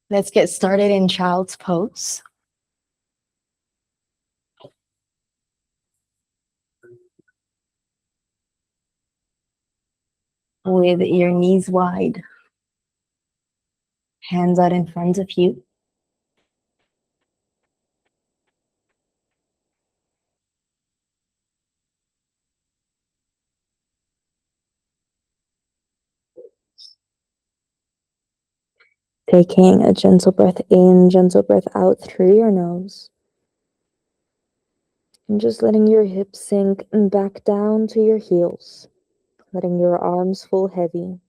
Let's get started in child's pose. With your knees wide, hands out in front of you. Taking a gentle breath in, gentle breath out through your nose. And just letting your hips sink back down to your heels. Letting your arms fall heavy.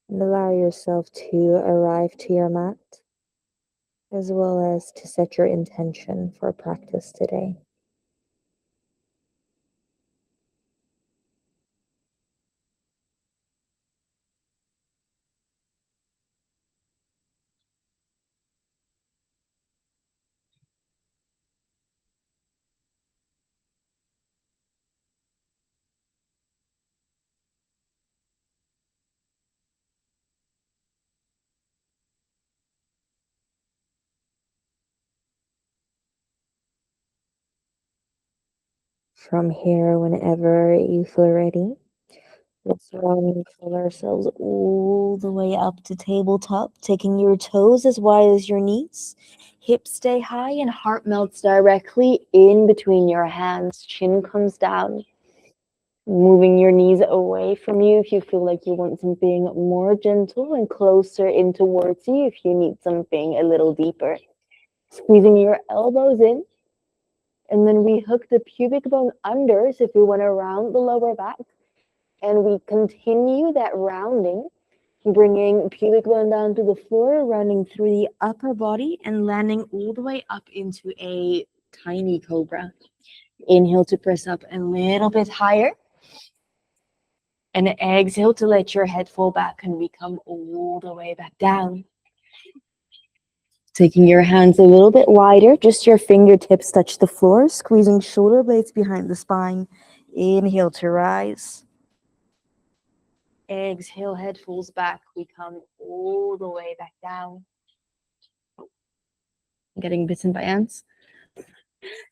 And allow yourself to arrive to your mat, as well as to set your intention for practice today. From here, whenever you feel ready, let's roll ourselves all the way up to tabletop, taking your toes as wide as your knees. Hips stay high and heart melts directly in between your hands. Chin comes down. Moving your knees away from you if you feel like you want something more gentle, and closer in towards you if you need something a little deeper. Squeezing your elbows in. And then we hook the pubic bone under, so if we want to round the lower back. And we continue that rounding, bringing pubic bone down to the floor, rounding through the upper body and landing all the way up into a tiny cobra. Inhale to press up a little bit higher. And exhale to let your head fall back, and we come all the way back down. Taking your hands a little bit wider, just your fingertips touch the floor, squeezing shoulder blades behind the spine. Inhale to rise. Exhale, head falls back. We come all the way back down. Getting bitten by ants.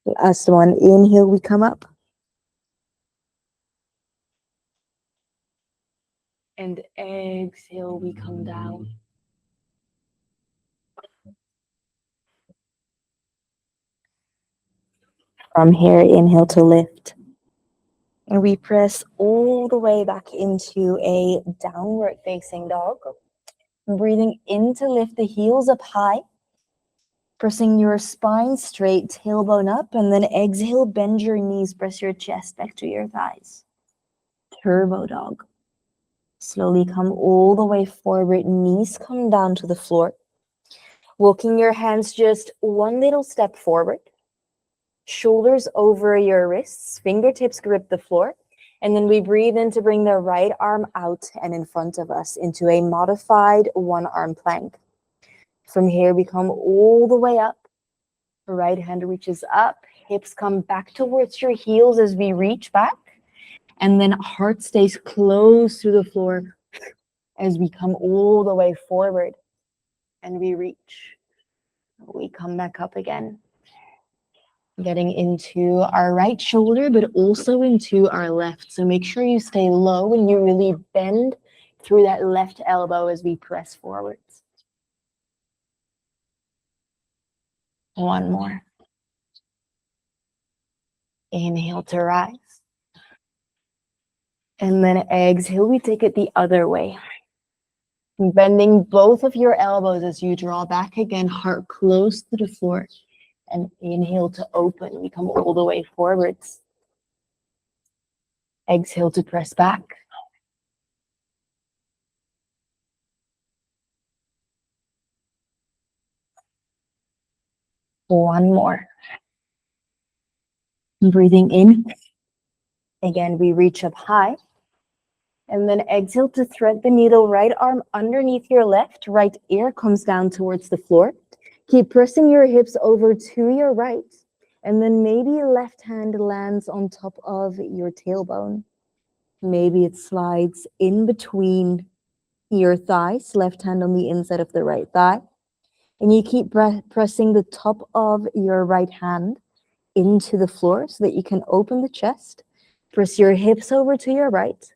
Last one. Inhale, we come up. And exhale, we come down. From here, inhale to lift. And we press all the way back into a downward facing dog. Breathing in to lift the heels up high. Pressing your spine straight, tailbone up, and then exhale, bend your knees, press your chest back to your thighs. Turbo dog. Slowly come all the way forward, knees come down to the floor. Walking your hands just one little step forward. Shoulders over your wrists, fingertips grip the floor. And then we breathe in to bring the right arm out and in front of us into a modified one-arm plank. From here, we come all the way up. Right hand reaches up, hips come back towards your heels as we reach back. And then heart stays close to the floor as we come all the way forward. And we reach. We come back up again. Getting into our right shoulder, but also into our left. So make sure you stay low and you really bend through that left elbow as we press forwards. One more. Inhale to rise. And then exhale, we take it the other way. Bending both of your elbows as you draw back again, heart close to the floor. And inhale to open. We come all the way forwards. Exhale to press back. One more. Breathing in. Again, we reach up high. And then exhale to thread the needle, right arm underneath your left, right ear comes down towards the floor. Keep pressing your hips over to your right. And then maybe left hand lands on top of your tailbone. Maybe it slides in between your thighs, left hand on the inside of the right thigh. And you keep pressing the top of your right hand into the floor so that you can open the chest. Press your hips over to your right.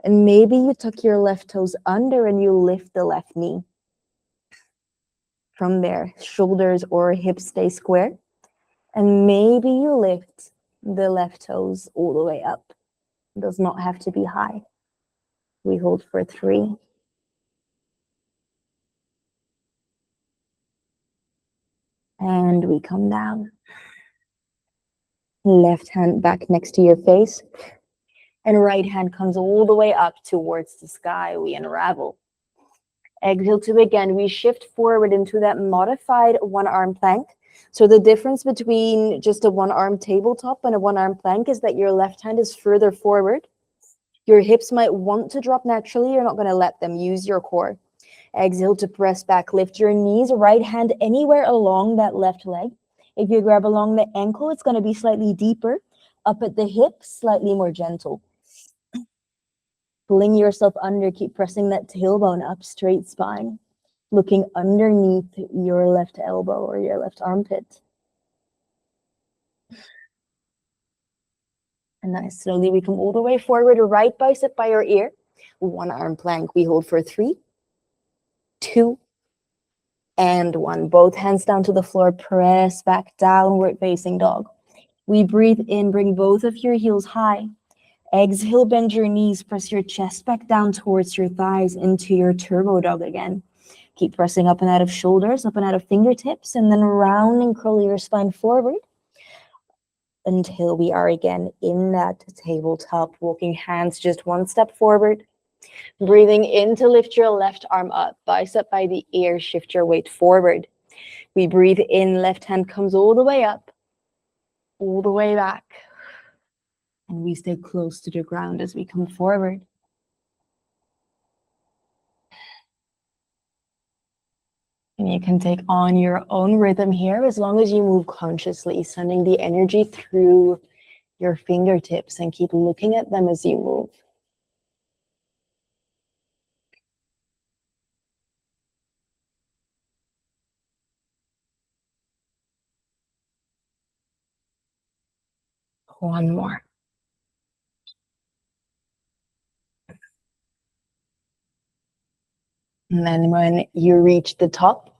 And maybe you tuck your left toes under and you lift the left knee. From there, shoulders or hips stay square. And maybe you lift the left toes all the way up. It does not have to be high. We hold for 3. And we come down. Left hand back next to your face. And right hand comes all the way up towards the sky. We unravel. Exhale to begin. We shift forward into that modified one-arm plank. So the difference between just a one-arm tabletop and a one-arm plank is that your left hand is further forward. Your hips might want to drop naturally. You're not going to let them. Use your core. Exhale to press back. Lift your knees, right hand anywhere along that left leg. If you grab along the ankle, it's going to be slightly deeper. Up at the hip, slightly more gentle. Pulling yourself under, keep pressing that tailbone up, straight spine. Looking underneath your left elbow or your left armpit. And nice. Slowly we come all the way forward, right bicep by your ear. One arm plank. We hold for 3, 2, and 1. Both hands down to the floor. Press back, downward facing dog. We breathe in, bring both of your heels high. Exhale, bend your knees, press your chest back down towards your thighs into your turbo dog again. Keep pressing up and out of shoulders, up and out of fingertips, and then round and curl your spine forward until we are again in that tabletop, walking hands just one step forward. Breathing in to lift your left arm up, bicep by the ear, shift your weight forward. We breathe in, left hand comes all the way up, all the way back. And we stay close to the ground as we come forward. And you can take on your own rhythm here as long as you move consciously, sending the energy through your fingertips and keep looking at them as you move. One more. And then when you reach the top,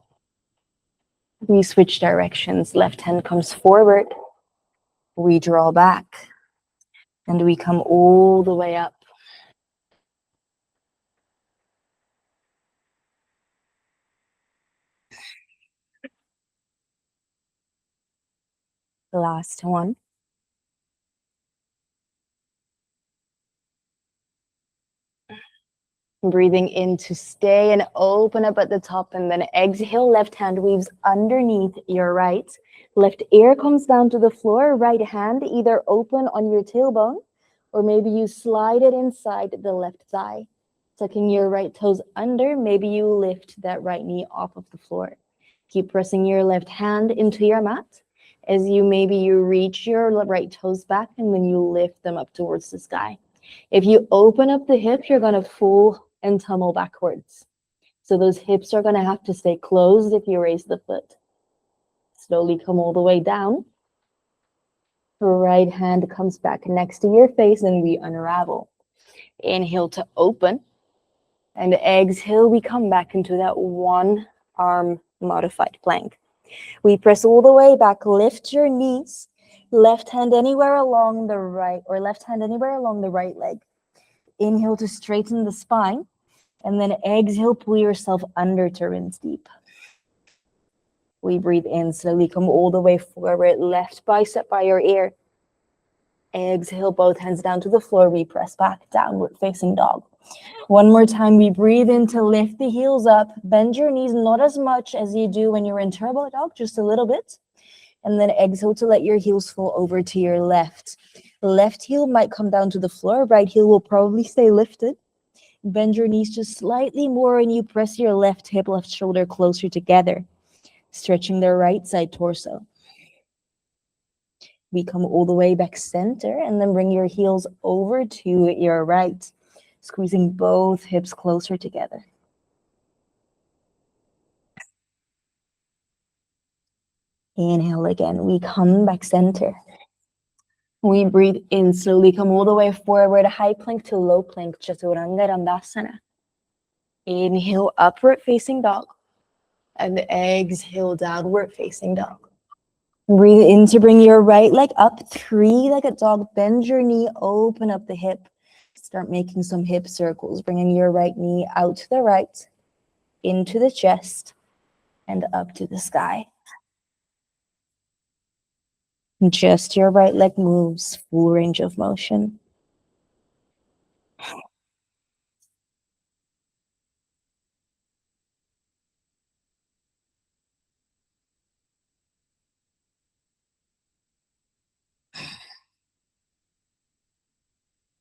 we switch directions. Left hand comes forward. We draw back. And we come all the way up. Last one. Breathing in to stay and open up at the top, and then exhale, left hand weaves underneath your right. Left ear comes down to the floor, right hand either open on your tailbone, or maybe you slide it inside the left thigh. Tucking your right toes under, maybe you lift that right knee off of the floor. Keep pressing your left hand into your mat as you reach your right toes back and then you lift them up towards the sky. If you open up the hip, you're going to fall and tumble backwards. So those hips are going to have to stay closed if you raise the foot. Slowly come all the way down. Right hand comes back next to your face and we unravel. Inhale to open. And exhale, we come back into that one arm modified plank. We press all the way back, lift your knees, left hand anywhere along the right, or left hand anywhere along the right leg. Inhale to straighten the spine, and then exhale, pull yourself under to rinse deep. We breathe in, slowly come all the way forward, left bicep by your ear. Exhale, both hands down to the floor, we press back, downward facing dog. One more time, we breathe in to lift the heels up, bend your knees, not as much as you do when you're in turbo dog, just a little bit. And then exhale to let your heels fall over to your left. Left heel might come down to the floor, right heel will probably stay lifted. Bend your knees just slightly more and you press your left hip, left shoulder closer together, stretching the right side torso. We come all the way back center and then bring your heels over to your right, squeezing both hips closer together. Inhale again. We come back center. We breathe in slowly, come all the way forward, high plank to low plank, Chaturanga Dandasana. Inhale, upward facing dog. And exhale, downward facing dog. Breathe in to bring your right leg up, three-legged dog. Bend your knee, open up the hip. Start making some hip circles, bringing your right knee out to the right, into the chest, and up to the sky. Just your right leg moves, full range of motion.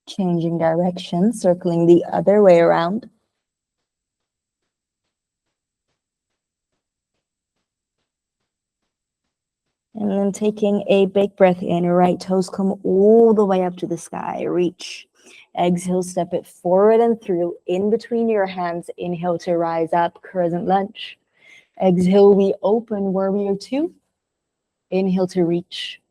Changing direction, circling the other way around. And then taking a big breath in, right toes come all the way up to the sky, reach. Exhale, step it forward and through, in between your hands. Inhale to rise up, crescent lunge. Exhale, we open, warrior two. Inhale to reach.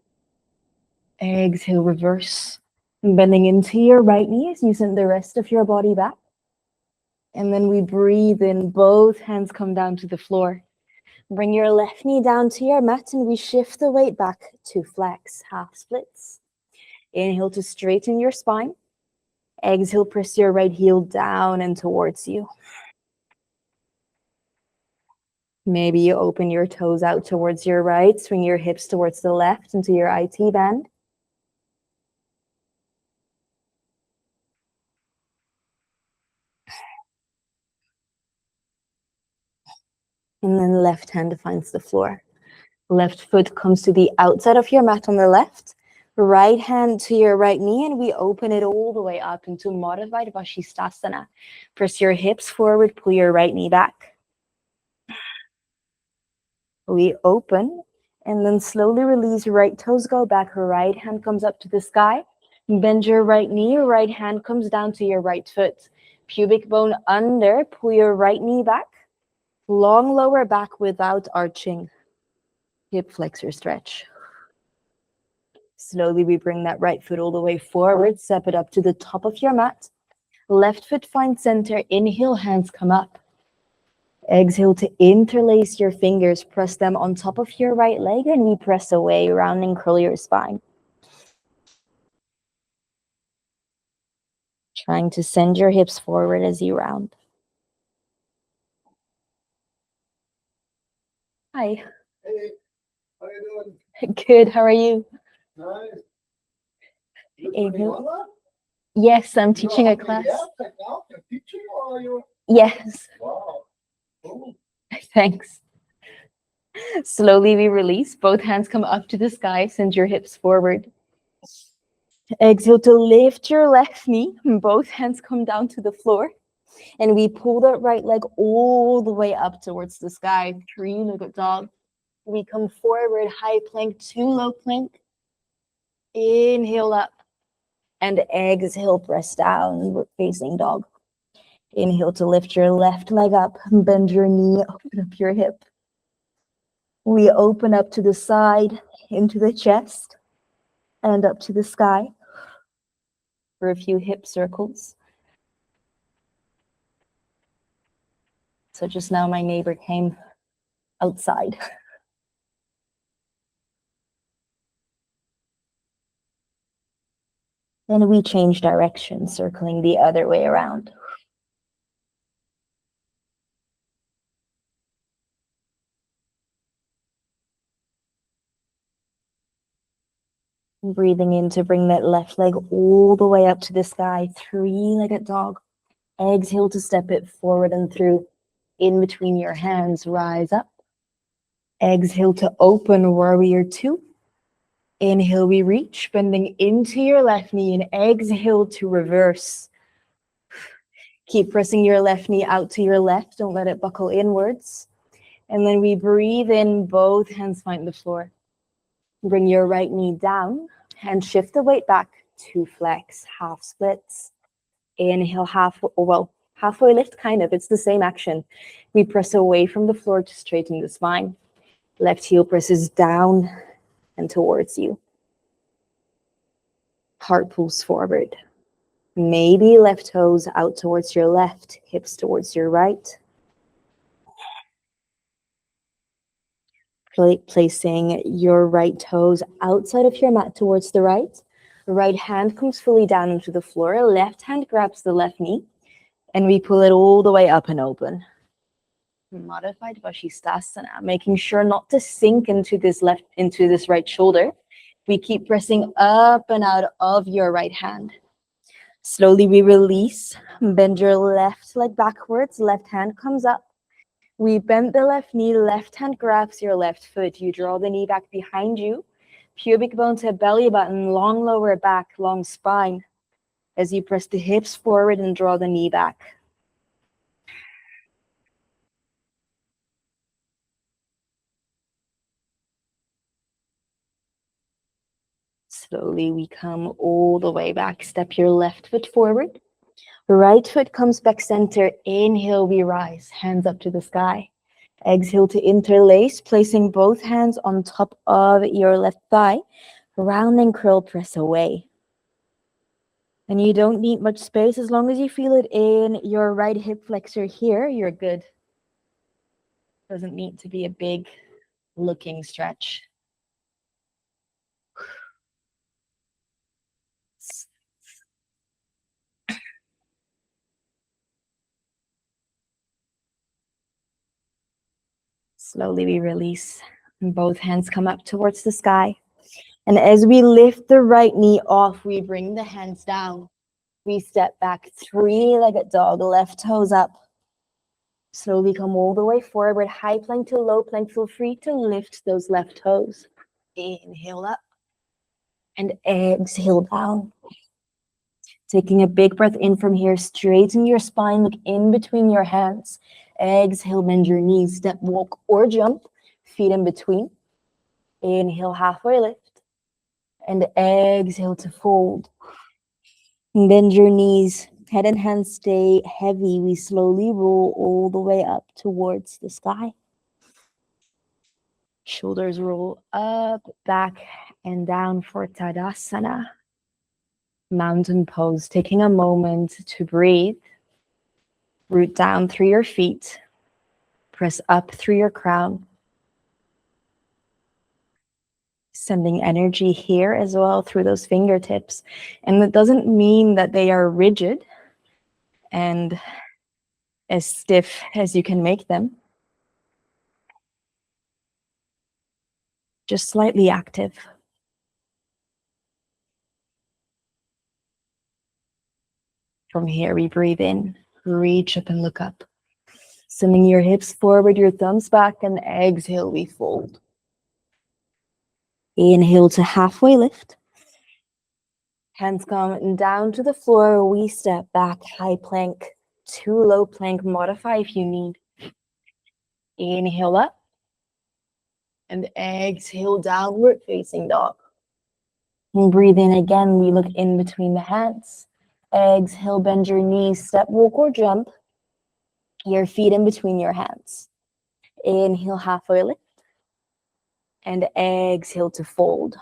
Exhale, reverse. Bending into your right knee as you send the rest of your body back. And then we breathe in, both hands come down to the floor. Bring your left knee down to your mat and we shift the weight back to flex, half splits. Inhale to straighten your spine. Exhale, press your right heel down and towards you. Maybe you open your toes out towards your right, swing your hips towards the left into your IT band. And then left hand finds the floor. Left foot comes to the outside of your mat on the left. Right hand to your right knee, and we open it all the way up into modified Vashisthasana. Press your hips forward, pull your right knee back. We open, and then slowly release, right toes go back, right hand comes up to the sky. Bend your right knee, right hand comes down to your right foot. Pubic bone under, pull your right knee back. Long lower back without arching. Hip flexor stretch. Slowly we bring that right foot all the way forward, step it up to the top of your mat. Left foot finds center, inhale, hands come up. Exhale to interlace your fingers, press them on top of your right leg, and we press away, round and curl your spine. Trying to send your hips forward as you round. Hi. Hey, how are you doing? Good, how are you? Nice. Inhale. Yes, I'm teaching a class. You're teaching or are you? Yes. Wow. Cool. Thanks. Slowly we release. Both hands come up to the sky. Send your hips forward. Exhale to lift your left knee. Both hands come down to the floor. And we pull that right leg all the way up towards the sky. Three-legged dog. We come forward, high plank to low plank. Inhale up. And exhale, press down, facing dog. Inhale to lift your left leg up. Bend your knee, open up your hip. We open up to the side, into the chest, and up to the sky for a few hip circles. So just now my neighbor came outside. Then we change direction, circling the other way around. Breathing in to bring that left leg all the way up to the sky, three-legged dog. Exhale to step it forward and through. In between your hands, rise up. Exhale to open, warrior two. Inhale, we reach, bending into your left knee, and exhale to reverse. Keep pressing your left knee out to your left. Don't let it buckle inwards. And then we breathe in, both hands find the floor. Bring your right knee down and shift the weight back to flex, half splits. Inhale, halfway lift, kind of. It's the same action. We press away from the floor to straighten the spine. Left heel presses down and towards you. Heart pulls forward. Maybe left toes out towards your left, hips towards your right. Placing your right toes outside of your mat towards the right. Right hand comes fully down into the floor. Left hand grabs the left knee. And we pull it all the way up and open. Modified Vashisthasana, making sure not to sink into this right shoulder. We keep pressing up and out of your right hand. Slowly we release. Bend your left leg backwards. Left hand comes up. We bend the left knee. Left hand grabs your left foot. You draw the knee back behind you. Pubic bone to belly button. Long lower back, long spine. As you press the hips forward and draw the knee back. Slowly we come all the way back. Step your left foot forward. Right foot comes back center. Inhale, we rise. Hands up to the sky. Exhale to interlace, placing both hands on top of your left thigh. Round and curl, press away. And you don't need much space. As long as you feel it in your right hip flexor here, you're good. Doesn't need to be a big looking stretch. Slowly we release. And both hands come up towards the sky. And as we lift the right knee off, we bring the hands down. We step back, three-legged dog, left toes up. Slowly come all the way forward, high plank to low plank. Feel free to lift those left toes. Inhale up and exhale down. Taking a big breath in from here, straighten your spine, look in between your hands. Exhale, bend your knees, step, walk, or jump. Feet in between. Inhale, halfway lift. And exhale to fold. Bend your knees, head and hands stay heavy. We slowly roll all the way up towards the sky. Shoulders roll up, back, and down for Tadasana. Mountain pose, taking a moment to breathe. Root down through your feet. Press up through your crown. Sending energy here as well through those fingertips. And that doesn't mean that they are rigid and as stiff as you can make them. Just slightly active. From here, we breathe in, reach up and look up. Sending your hips forward, your thumbs back, and exhale, we fold. Inhale to halfway lift. Hands come down to the floor. We step back, high plank to low plank. Modify if you need. Inhale up. And exhale, downward facing dog. And breathe in again. We look in between the hands. Exhale, bend your knees, step, walk, or jump. Your feet in between your hands. Inhale, halfway lift. And exhale to fold.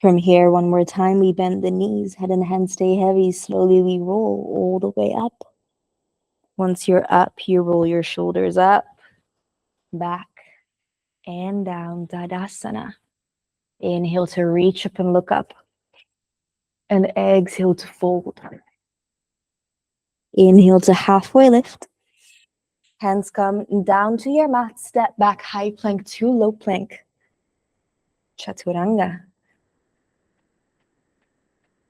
From here, one more time, we bend the knees, head and hands stay heavy. Slowly we roll all the way up. Once you're up, you roll your shoulders up, back, and down, Tadasana. Inhale to reach up and look up. And exhale to fold. Inhale to halfway lift. Hands come down to your mat, step back, high plank to low plank. Chaturanga.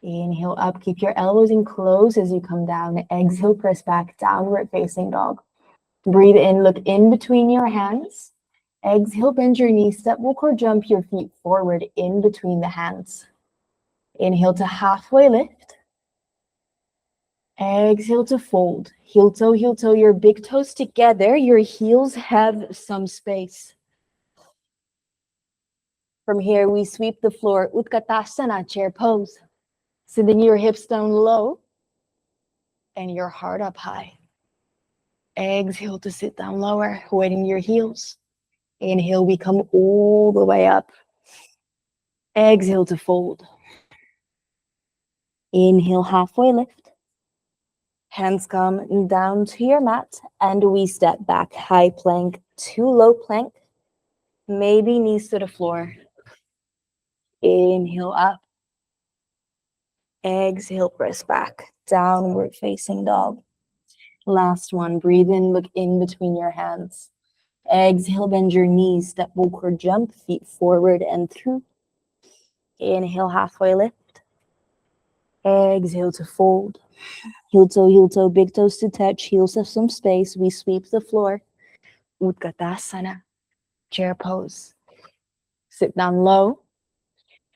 Inhale up, keep your elbows in close as you come down. Exhale, press back, downward facing dog. Breathe in, look in between your hands. Exhale, bend your knees, step, walk, or jump your feet forward in between the hands. Inhale to halfway lift. Exhale to fold. Heel toe, your big toes together. Your heels have some space. From here, we sweep the floor. Utkatasana, chair pose. Sending your hips down low and your heart up high. Exhale to sit down lower, weighting your heels. Inhale, we come all the way up. Exhale to fold. Inhale, halfway lift. Hands come down to your mat and we step back. High plank to low plank. Maybe knees to the floor. Inhale up. Exhale, press back. Downward facing dog. Last one. Breathe in, look in between your hands. Exhale, bend your knees. Step, walk, or jump. Feet forward and through. Inhale, halfway lift. Exhale to fold. Heel toe, big toes to touch. Heels have some space. We sweep the floor. Utkatasana. Chair pose. Sit down low.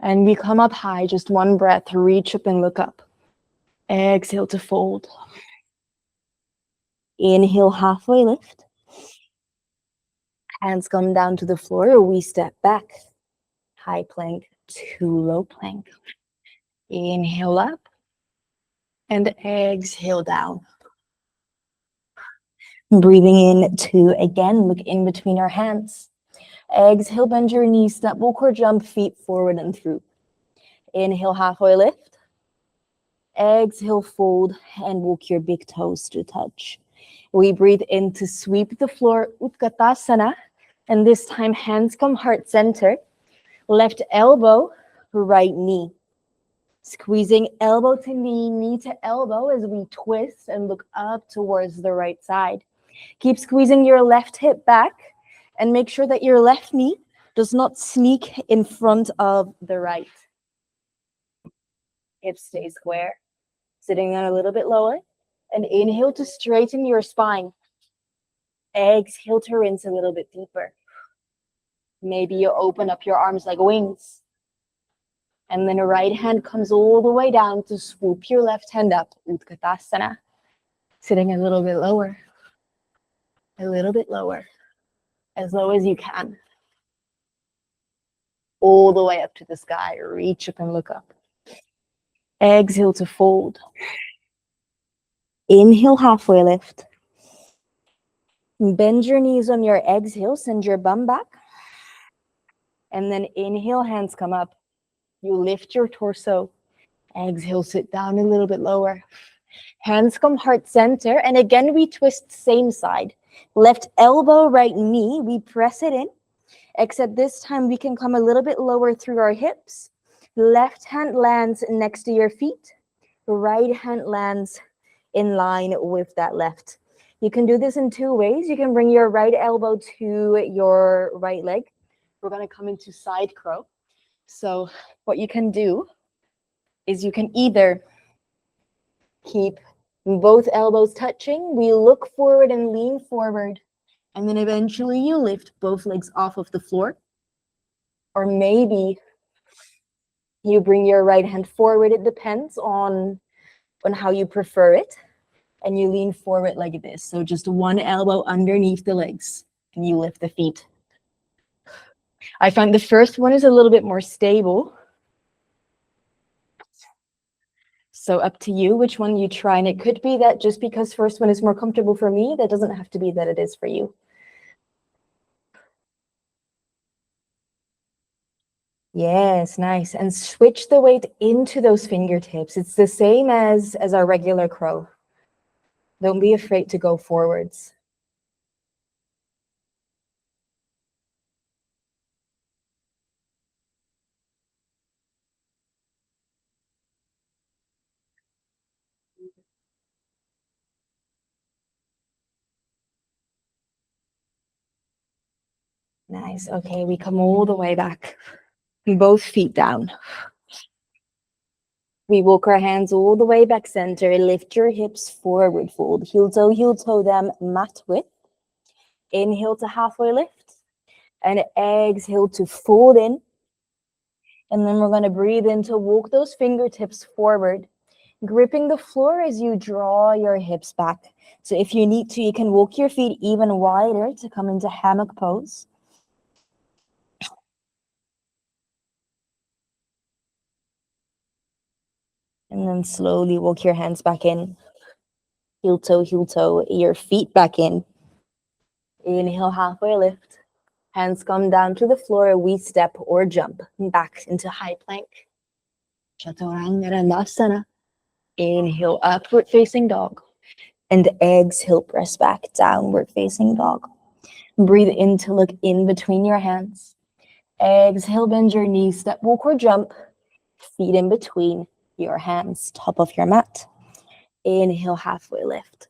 And we come up high. Just one breath. Reach up and look up. Exhale to fold. Inhale, halfway lift. Hands come down to the floor. We step back. High plank to low plank. Inhale up. And exhale down. Breathing in to, again, look in between our hands. Exhale, bend your knees, step, walk, or jump, feet forward and through. Inhale, halfway lift. Exhale, fold, and walk your big toes to touch. We breathe in to sweep the floor, Utkatasana. And this time, hands come heart center. Left elbow, right knee. Squeezing elbow to knee, knee to elbow as we twist and look up towards the right side. Keep squeezing your left hip back and make sure that your left knee does not sneak in front of the right. Hips stay square. Sitting down a little bit lower. And inhale to straighten your spine. Exhale to rinse a little bit deeper. Maybe you open up your arms like wings. And then the right hand comes all the way down to swoop your left hand up. Utkatasana. Sitting a little bit lower. A little bit lower. As low as you can. All the way up to the sky. Reach up and look up. Exhale to fold. Inhale, halfway lift. Bend your knees on your exhale. Send your bum back. And then inhale, hands come up. You lift your torso. Exhale, sit down a little bit lower. Hands come heart center. And again, we twist same side. Left elbow, right knee. We press it in. Except this time, we can come a little bit lower through our hips. Left hand lands next to your feet. Right hand lands in line with that left. You can do this in two ways. You can bring your right elbow to your right leg. We're going to come into side crow. So what you can do is you can either keep both elbows touching. We look forward and lean forward. And then eventually you lift both legs off of the floor. Or maybe you bring your right hand forward. It depends on how you prefer it. And you lean forward like this. So just one elbow underneath the legs. And you lift the feet. I find the first one is a little bit more stable. So up to you which one you try. And it could be that just because first one is more comfortable for me, that doesn't have to be that it is for you. Yes, nice. And switch the weight into those fingertips. It's the same as our regular crow. Don't be afraid to go forwards. Nice. Okay, we come all the way back. Both feet down. We walk our hands all the way back center. Lift your hips forward, fold. Heel toe them mat width. Inhale to halfway lift. And exhale to fold in. And then we're going to breathe in to walk those fingertips forward. Gripping the floor as you draw your hips back. So if you need to, you can walk your feet even wider to come into hammock pose. And then slowly walk your hands back in. Heel toe, your feet back in. Inhale, halfway lift. Hands come down to the floor. We step or jump back into high plank. Chaturanga Dandasana. Inhale, upward facing dog. And exhale, press back, downward facing dog. Breathe in to look in between your hands. Exhale, bend your knees, step, walk, or jump. Feet in between your hands, top of your mat. Inhale, halfway lift.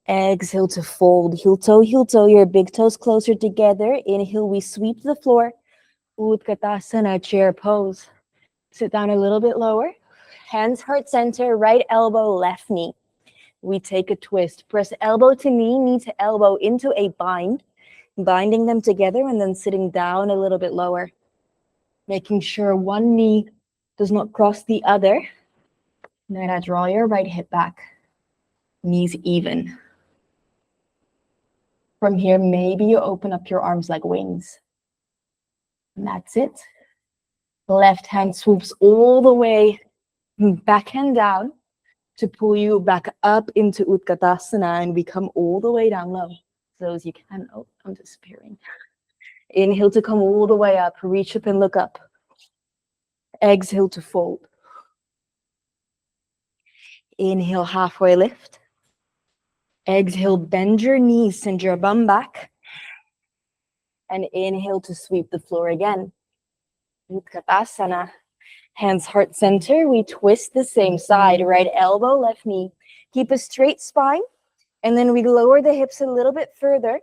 Exhale to fold, heel toe, your big toes closer together. Inhale, we sweep the floor. Utkatasana, chair pose. Sit down a little bit lower. Hands heart center, right elbow, left knee. We take a twist. Press elbow to knee to elbow into a bind. Binding them together and then sitting down a little bit lower. Making sure one knee does not cross the other. Then I draw your right hip back. Knees even. From here, maybe you open up your arms like wings. And that's it. Left hand swoops all the way back and down to pull you back up into Utkatasana and we come all the way down low. So as you can, oh, I'm disappearing. Inhale to come all the way up, reach up and look up. Exhale to fold. Inhale, halfway lift. Exhale, bend your knees, send your bum back. And inhale to sweep the floor again. Utkatasana. Hands heart center. We twist the same side. Right elbow, left knee. Keep a straight spine. And then we lower the hips a little bit further.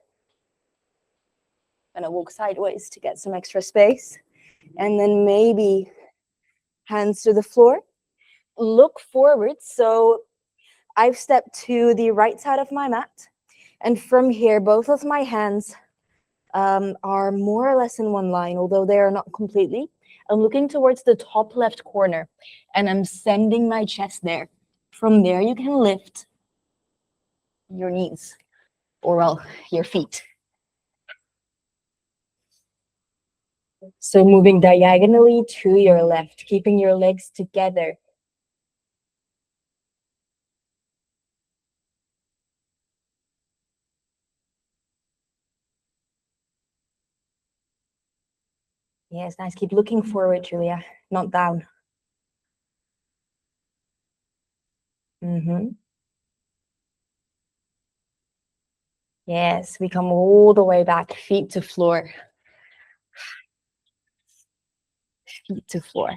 Gonna walk sideways to get some extra space. And then maybe hands to the floor. Look forward. So I've stepped to the right side of my mat. And from here, both of my hands are more or less in one line, although they are not completely. I'm looking towards the top left corner and I'm sending my chest there. From there, you can lift your knees or, well, your feet. So moving diagonally to your left, keeping your legs together. Yes, nice. Keep looking forward, Julia, not down. Yes, we come all the way back, feet to floor. Feet to floor.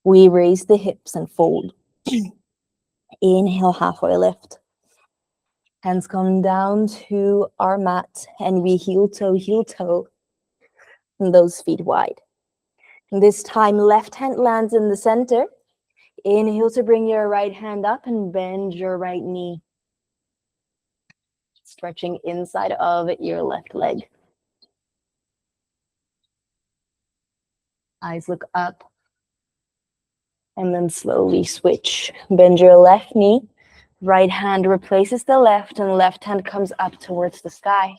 We raise the hips and fold. Inhale, halfway lift. Hands come down to our mat and we heel toe, and those feet wide. And this time, left hand lands in the center. Inhale to bring your right hand up and bend your right knee. Stretching inside of your left leg. Eyes look up. And then slowly switch. Bend your left knee. Right hand replaces the left and left hand comes up towards the sky.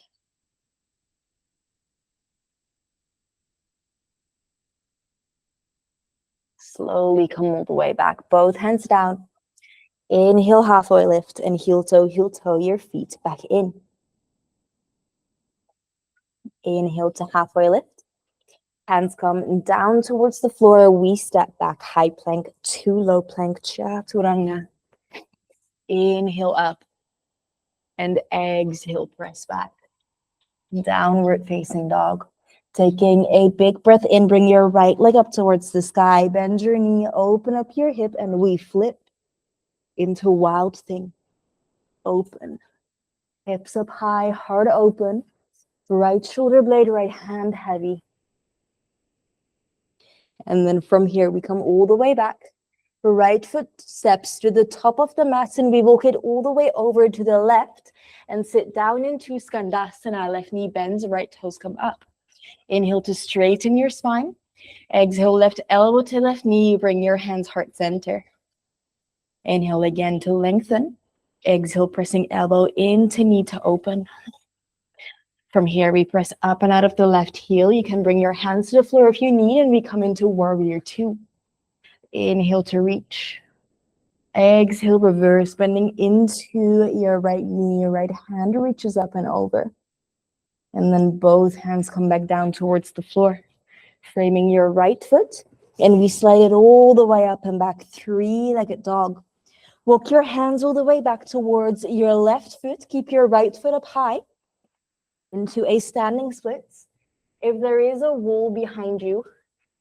Slowly come all the way back. Both hands down. Inhale, halfway lift and heel toe, your feet back in. Inhale to halfway lift. Hands come down towards the floor. We step back, high plank to low plank, chaturanga. Inhale up and exhale, press back. Downward facing dog. Taking a big breath in, bring your right leg up towards the sky. Bend your knee, open up your hip, and we flip into wild thing. Open. Hips up high, heart open. Right shoulder blade, right hand heavy. And then from here, we come all the way back. Right foot steps to the top of the mat and we walk it all the way over to the left and sit down into Skandasana. Left knee bends, right toes come up. Inhale to straighten your spine. Exhale, left elbow to left knee. Bring your hands heart center. Inhale again to lengthen. Exhale, pressing elbow into knee to open. From here, we press up and out of the left heel. You can bring your hands to the floor if you need, and we come into warrior two. Inhale to reach. Exhale, reverse, bending into your right knee. Your right hand reaches up and over. And then both hands come back down towards the floor, framing your right foot. And we slide it all the way up and back, three-legged dog. Walk your hands all the way back towards your left foot. Keep your right foot up high into a standing split. If there is a wall behind you,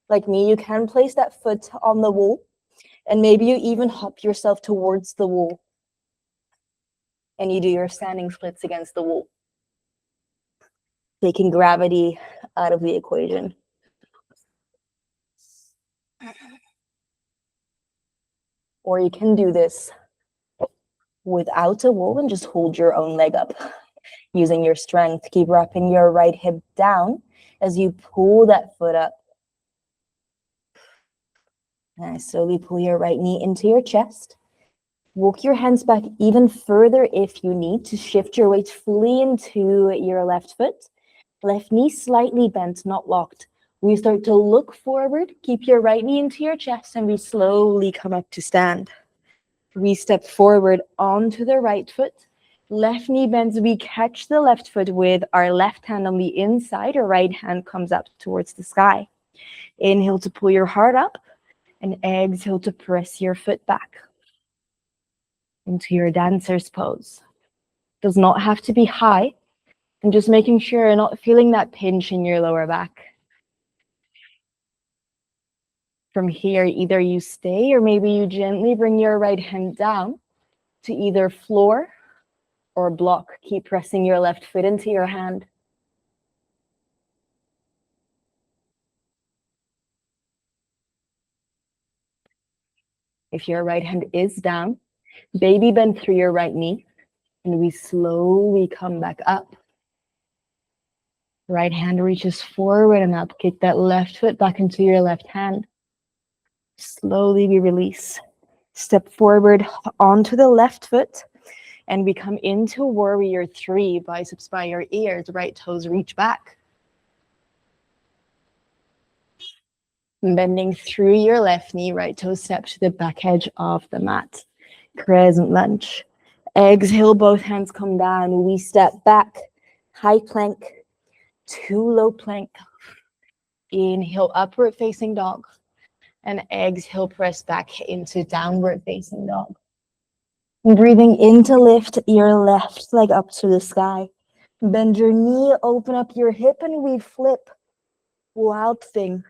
like me, you can place that foot on the wall, and maybe you even hop yourself towards the wall, and you do your standing splits against the wall, taking gravity out of the equation. Or you can do this without a wall and just hold your own leg up, using your strength. Keep wrapping your right hip down as you pull that foot up. And slowly pull your right knee into your chest. Walk your hands back even further if you need to shift your weight fully into your left foot. Left knee slightly bent, not locked. We start to look forward. Keep your right knee into your chest, and we slowly come up to stand. We step forward onto the right foot. Left knee bends. We catch the left foot with our left hand on the inside. Our right hand comes up towards the sky. Inhale to pull your heart up, and exhale to press your foot back into your dancer's pose. Does not have to be high. And just making sure you're not feeling that pinch in your lower back. From here, either you stay or maybe you gently bring your right hand down to either floor or block. Keep pressing your left foot into your hand. If your right hand is down, baby bend through your right knee, and we slowly come back up. Right hand reaches forward and up. Kick that left foot back into your left hand. Slowly we release. Step forward onto the left foot, and we come into warrior three. Biceps by your ears, right toes reach back. Bending through your left knee, right toe step to the back edge of the mat. Crescent lunge. Exhale, both hands come down. We step back, high plank to low plank. Inhale, upward facing dog. And exhale, press back into downward facing dog. Breathing in to lift your left leg up to the sky. Bend your knee, open up your hip, and we flip. Wild thing.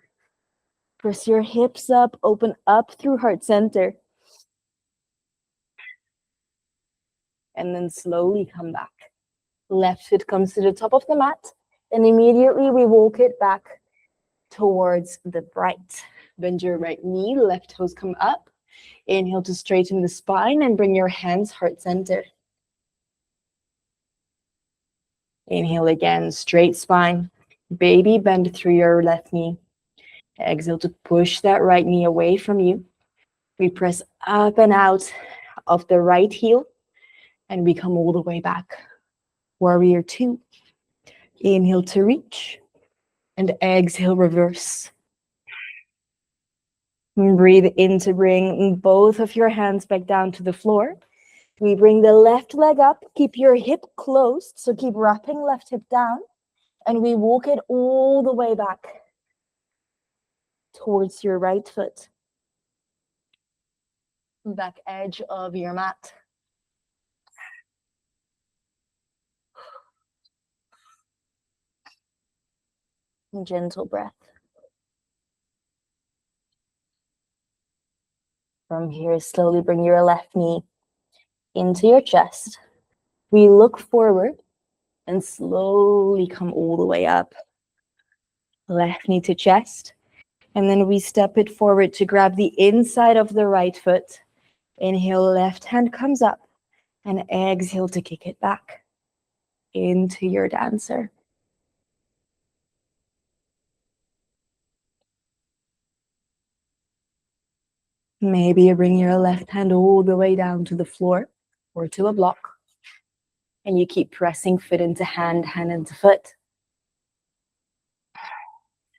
Press your hips up, open up through heart center. And then slowly come back. Left foot comes to the top of the mat, and immediately we walk it back towards the right. Bend your right knee, left toes come up. Inhale to straighten the spine and bring your hands heart center. Inhale again, straight spine. Baby bend through your left knee. Exhale to push that right knee away from you. We press up and out of the right heel, and we come all the way back. Warrior two. Inhale to reach, and exhale, reverse. And breathe in to bring both of your hands back down to the floor. We bring the left leg up, keep your hip closed, so keep wrapping left hip down, and we walk it all the way back towards your right foot. Back edge of your mat. Gentle breath. From here, slowly bring your left knee into your chest. We look forward and slowly come all the way up. Left knee to chest. And then we step it forward to grab the inside of the right foot. Inhale, left hand comes up. And exhale to kick it back into your dancer. Maybe you bring your left hand all the way down to the floor or to a block. And you keep pressing foot into hand, hand into foot.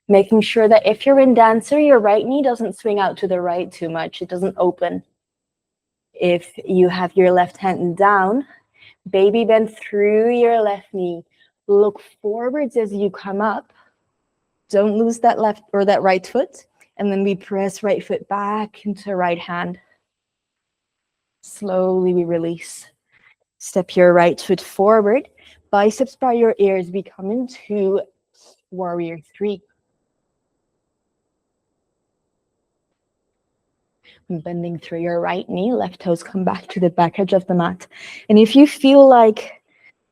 Making sure that if you're in dancer, your right knee doesn't swing out to the right too much. It doesn't open. If you have your left hand down, baby bend through your left knee. Look forwards as you come up. Don't lose that left or that right foot. And then we press right foot back into right hand. Slowly we release. Step your right foot forward. Biceps by your ears. We come into warrior 3. Bending through your right knee, left toes come back to the back edge of the mat. And if you feel like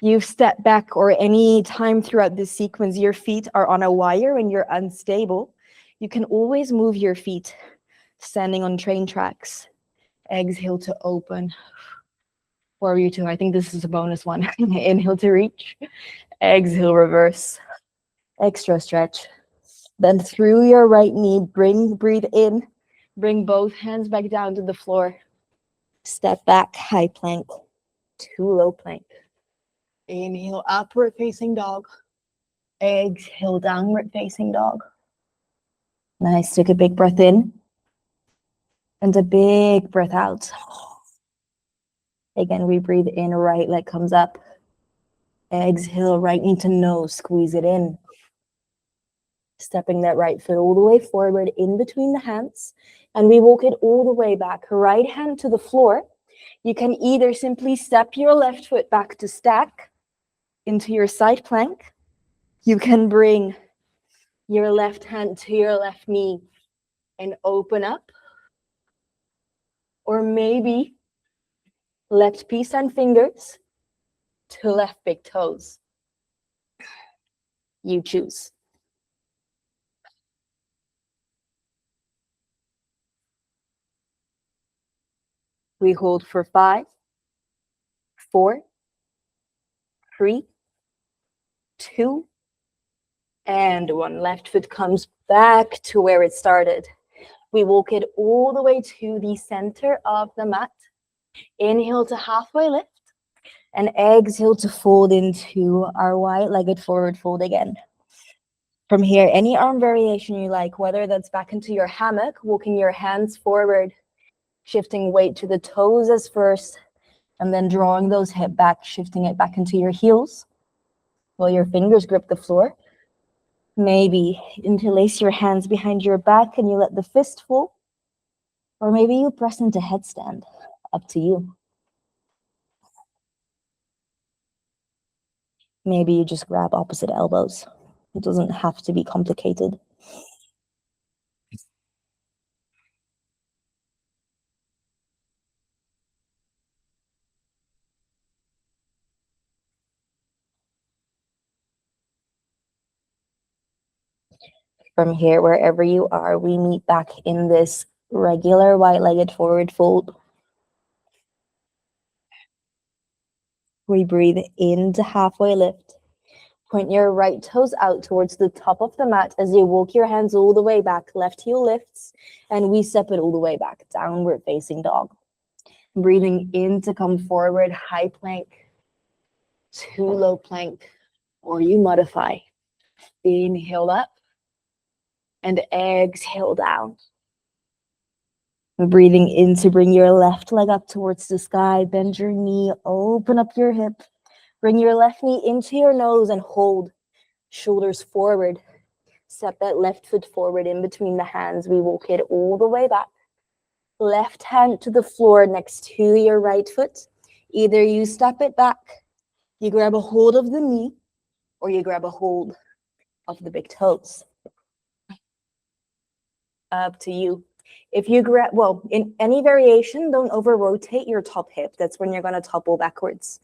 you've stepped back or any time throughout this sequence, your feet are on a wire and you're unstable, you can always move your feet standing on train tracks. Exhale to open. Warrior 2, I think this is a bonus one. Inhale to reach. Exhale, reverse. Extra stretch. Bend through your right knee, breathe in. Bring both hands back down to the floor. Step back, high plank to low plank. Inhale, upward facing dog. Exhale, downward facing dog. Nice, take a big breath in. And a big breath out. Again, we breathe in, right leg comes up. Exhale, right knee to nose, squeeze it in. Stepping that right foot all the way forward in between the hands. And we walk it all the way back. Right hand to the floor. You can either simply step your left foot back to stack into your side plank. You can bring your left hand to your left knee and open up. Or maybe left peace and fingers to left big toes. You choose. We hold for 5, 4, 3, 2, and 1. Left foot comes back to where it started. We walk it all the way to the center of the mat. Inhale to halfway lift. And exhale to fold into our wide-legged forward fold again. From here, any arm variation you like, whether that's back into your hammock, walking your hands forward, shifting weight to the toes as first, and then drawing those hips back, shifting it back into your heels while your fingers grip the floor. Maybe interlace your hands behind your back and you let the fist fall. Or maybe you press into headstand. Up to you. Maybe you just grab opposite elbows. It doesn't have to be complicated. From here, wherever you are, we meet back in this regular wide-legged forward fold. We breathe into halfway lift. Point your right toes out towards the top of the mat as you walk your hands all the way back. Left heel lifts, and we step it all the way back. Downward facing dog. Breathing in to come forward, high plank to low plank, or you modify. Inhale up and exhale down. Breathing in to bring your left leg up towards the sky. Bend your knee, open up your hip. Bring your left knee into your nose and hold. Shoulders forward. Step that left foot forward in between the hands. We walk it all the way back. Left hand to the floor next to your right foot. Either you step it back, you grab a hold of the knee, or you grab a hold of the big toes. Up to you. If you grab, well, in any variation, don't over rotate your top hip. That's when you're going to topple backwards.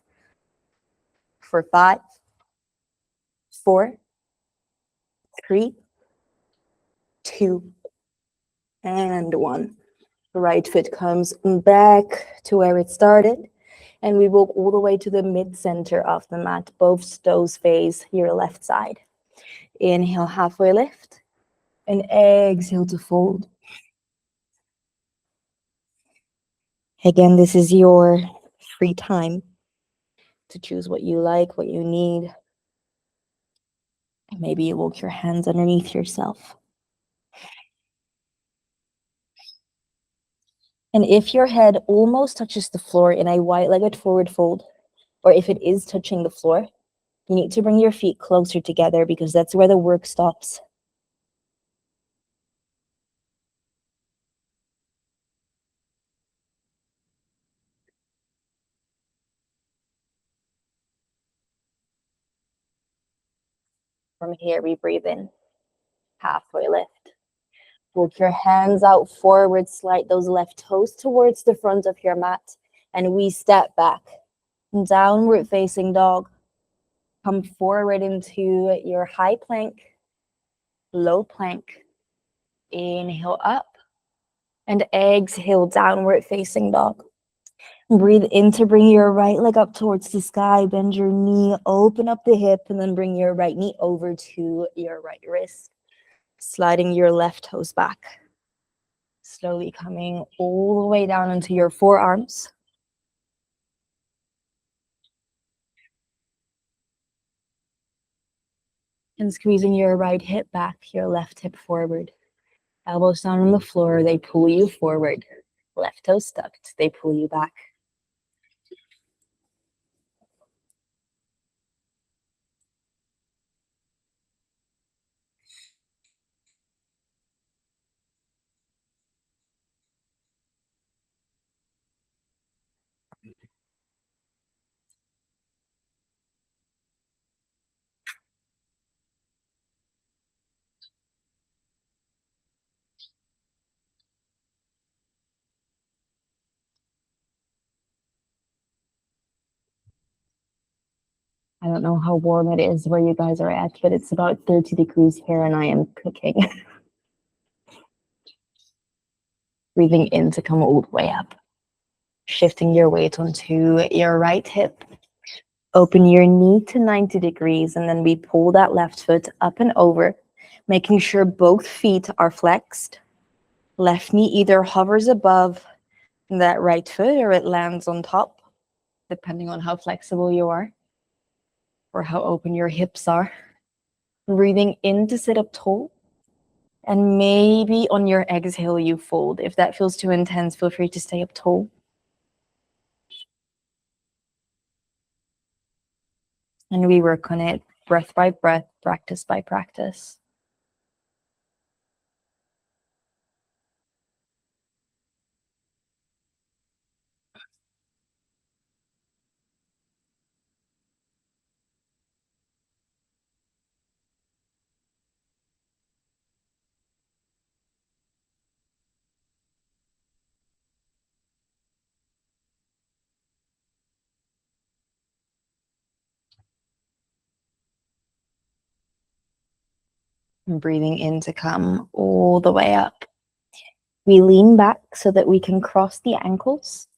For 5, 4, 3, 2, and 1. Right foot comes back to where it started. And we walk all the way to the mid-center of the mat. Both toes face your left side. Inhale, halfway lift. And exhale to fold. Again, this is your free time to choose what you like, what you need. Maybe you walk your hands underneath yourself. And if your head almost touches the floor in a wide-legged forward fold, or if it is touching the floor, you need to bring your feet closer together because that's where the work stops. From here, we breathe in, halfway lift. Walk your hands out forward, slide those left toes towards the front of your mat, and we step back. Downward facing dog. Come forward into your high plank, low plank. Inhale up, and exhale, downward facing dog. Breathe in to bring your right leg up towards the sky, bend your knee, open up the hip, and then bring your right knee over to your right wrist, sliding your left toes back. Slowly coming all the way down into your forearms. And squeezing your right hip back, your left hip forward. Elbows down on the floor, they pull you forward. Left toes tucked, they pull you back. I don't know how warm it is where you guys are at, but it's about 30 degrees here and I am cooking. Breathing in to come all the way up. Shifting your weight onto your right hip. Open your knee to 90 degrees and then we pull that left foot up and over, making sure both feet are flexed. Left knee either hovers above that right foot or it lands on top, depending on how flexible you are or how open your hips are. Breathing in to sit up tall. And maybe on your exhale, you fold. If that feels too intense, feel free to stay up tall. And we work on it breath by breath, practice by practice. And breathing in to come all the way up. We lean back so that we can cross the ankles.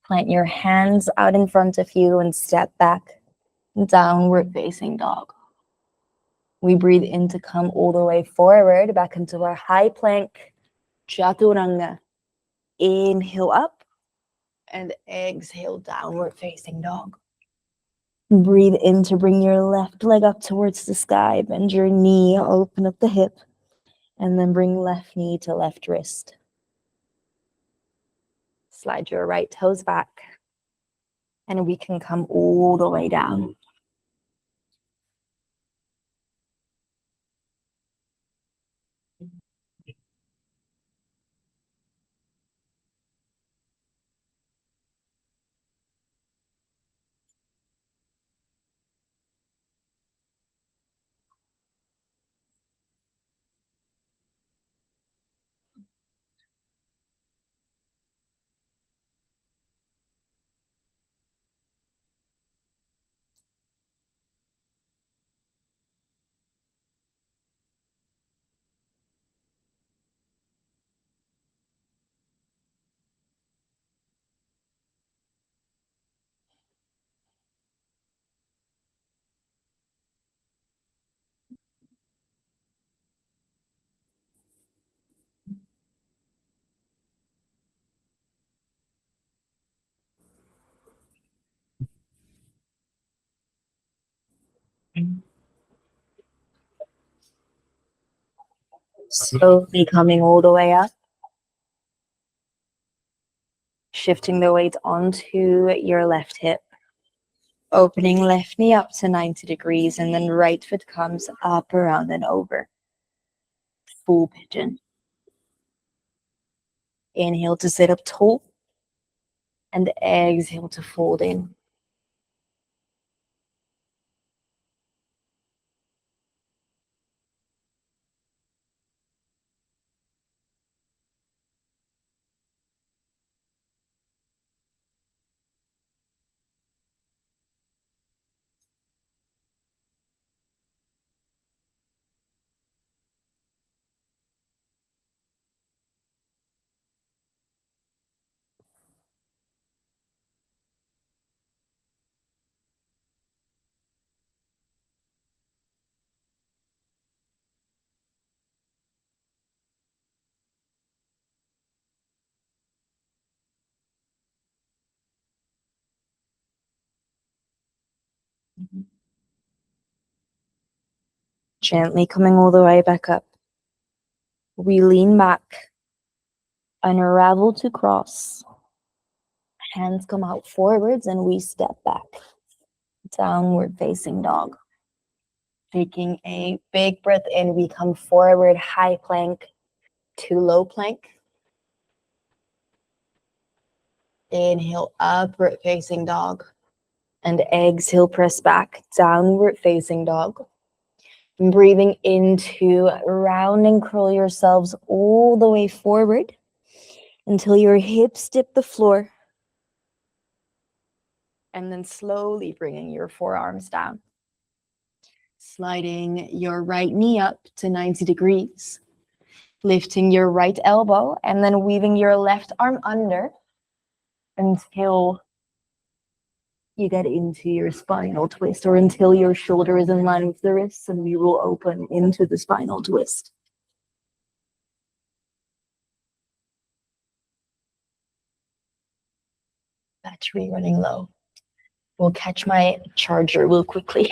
Plant your hands out in front of you and step back. Downward facing dog. We breathe in to come all the way forward, back into our high plank, chaturanga. Inhale up and exhale, downward facing dog. Breathe in to bring your left leg up towards the sky, bend your knee, open up the hip, and then bring left knee to left wrist. Slide your right toes back, and we can come all the way down. Slowly coming all the way up. Shifting the weight onto your left hip. Opening left knee up to 90 degrees, and then right foot comes up, around, and over. Full pigeon. Inhale to sit up tall, and exhale to fold in. Gently coming all the way back up. We lean back, unravel to cross. Hands come out forwards and we step back. Downward facing dog. Taking a big breath in, we come forward, high plank to low plank. Inhale, upward facing dog. And exhale, press back, downward facing dog. Breathing into round and curl yourselves all the way forward until your hips dip the floor. And then slowly bringing your forearms down. Sliding your right knee up to 90 degrees. Lifting your right elbow and then weaving your left arm under until you get into your spinal twist, or until your shoulder is in line with the wrists, and we will open into the spinal twist. Battery running low. We'll catch my charger real quickly.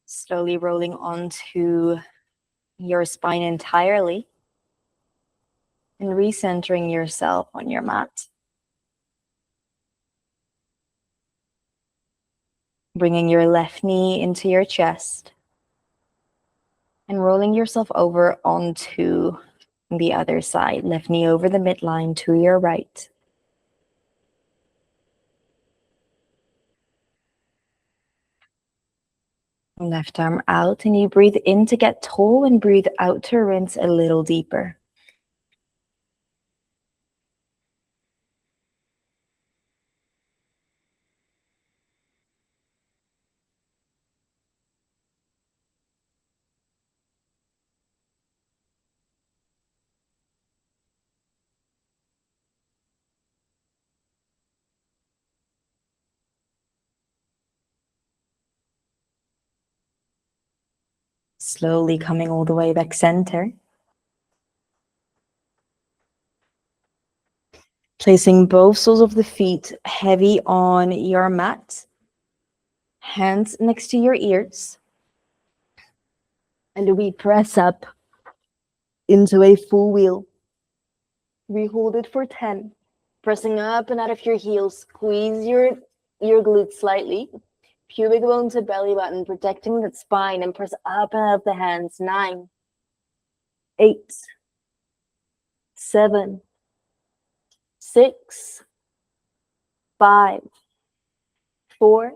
Slowly rolling onto your spine entirely and recentering yourself on your mat. Bringing your left knee into your chest and rolling yourself over onto the other side. Left knee over the midline to your right. Left arm out, and you breathe in to get tall and breathe out to rinse a little deeper. Slowly coming all the way back center. Placing both soles of the feet heavy on your mat. Hands next to your ears. And we press up into a full wheel. We hold it for 10. Pressing up and out of your heels. Squeeze your glutes slightly. Pubic bone to belly button, protecting that spine, and press up and out of the hands. 9, 8, 7, 6, 5, 4,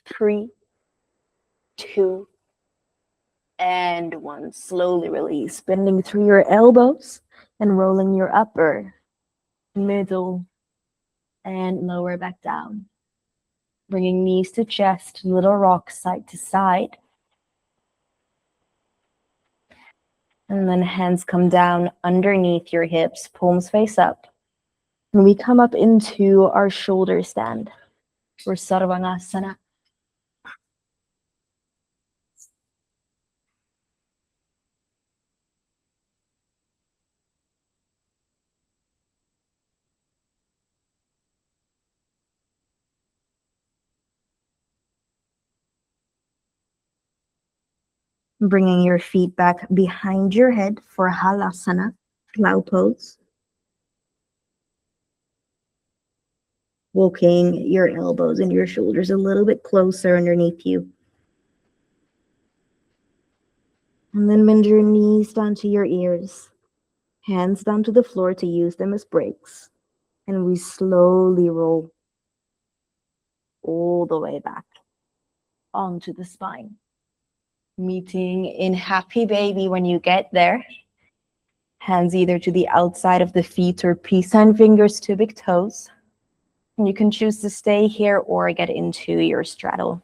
3, 2, and 1. Slowly release, bending through your elbows and rolling your upper, middle, and lower back down. Bringing knees to chest, little rock side to side. And then hands come down underneath your hips, palms face up. And we come up into our shoulder stand for Sarvangasana. Bringing your feet back behind your head for Halasana, plow pose. Walking your elbows and your shoulders a little bit closer underneath you. And then bend your knees down to your ears. Hands down to the floor to use them as brakes. And we slowly roll all the way back onto the spine. Meeting in happy baby when you get there. Hands either to the outside of the feet or peace sign fingers to big toes. And you can choose to stay here or get into your straddle.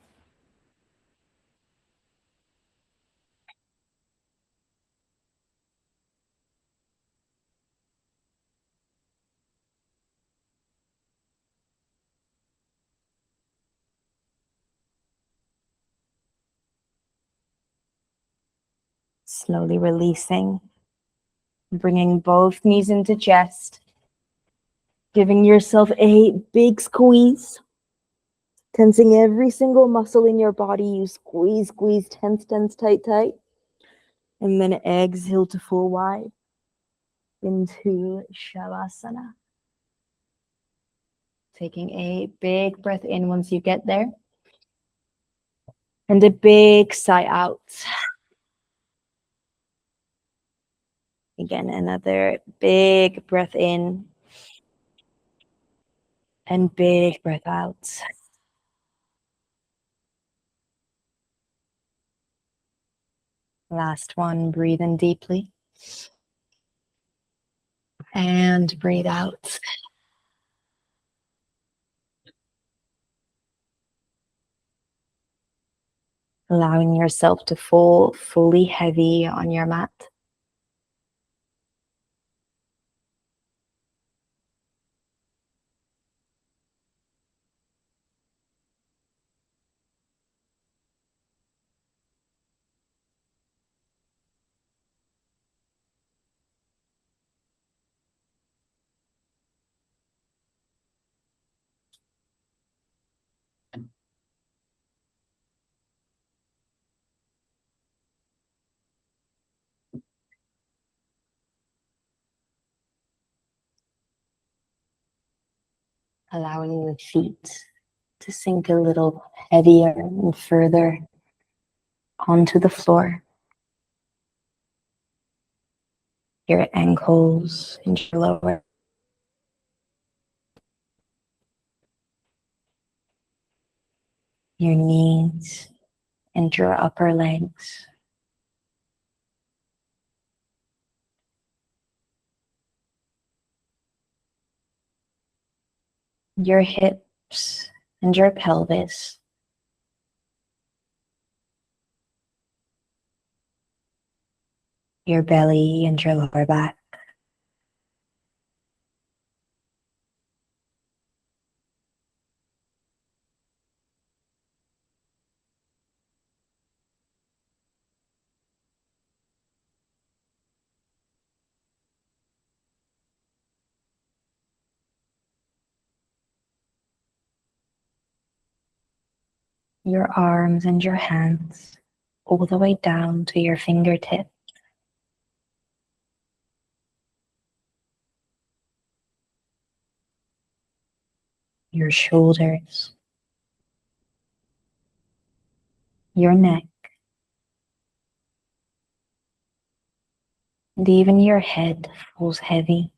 Slowly releasing. Bringing both knees into chest. Giving yourself a big squeeze. Tensing every single muscle in your body. You squeeze, squeeze, tense, tense, tight, tight. And then exhale to full wide into Shavasana. Taking a big breath in once you get there. And a big sigh out. Again, another big breath in. And big breath out. Last one, breathe in deeply. And breathe out. Allowing yourself to fall fully heavy on your mat. Allowing the feet to sink a little heavier and further onto the floor. Your ankles and your lower. Your knees and your upper legs. Your hips and your pelvis. Your belly and your lower back. your arms and your hands all the way down to your fingertips. Your shoulders, your neck, and even your head feels heavy.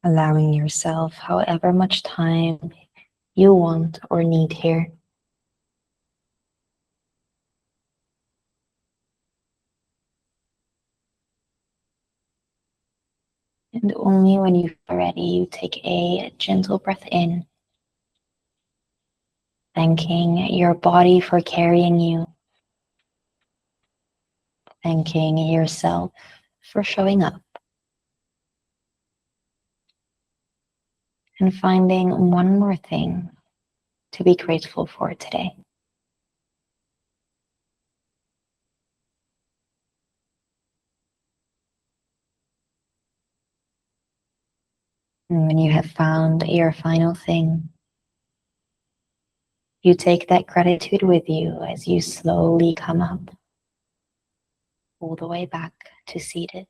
Allowing yourself however much time you want or need here. And only when you feel ready, you take a gentle breath in, thanking your body for carrying you, thanking yourself for showing up, and finding one more thing to be grateful for today. And when you have found your final thing, you take that gratitude with you as you slowly come up all the way back to seated.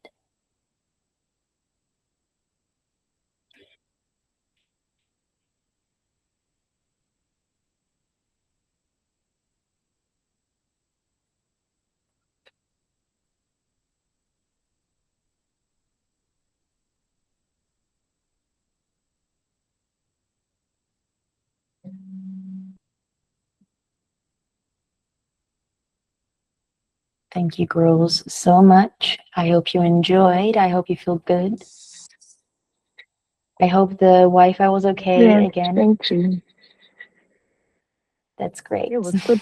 Thank you, girls, so much. I hope you enjoyed. I hope you feel good. I hope the Wi-Fi was okay again. Thank you. That's great. It was good.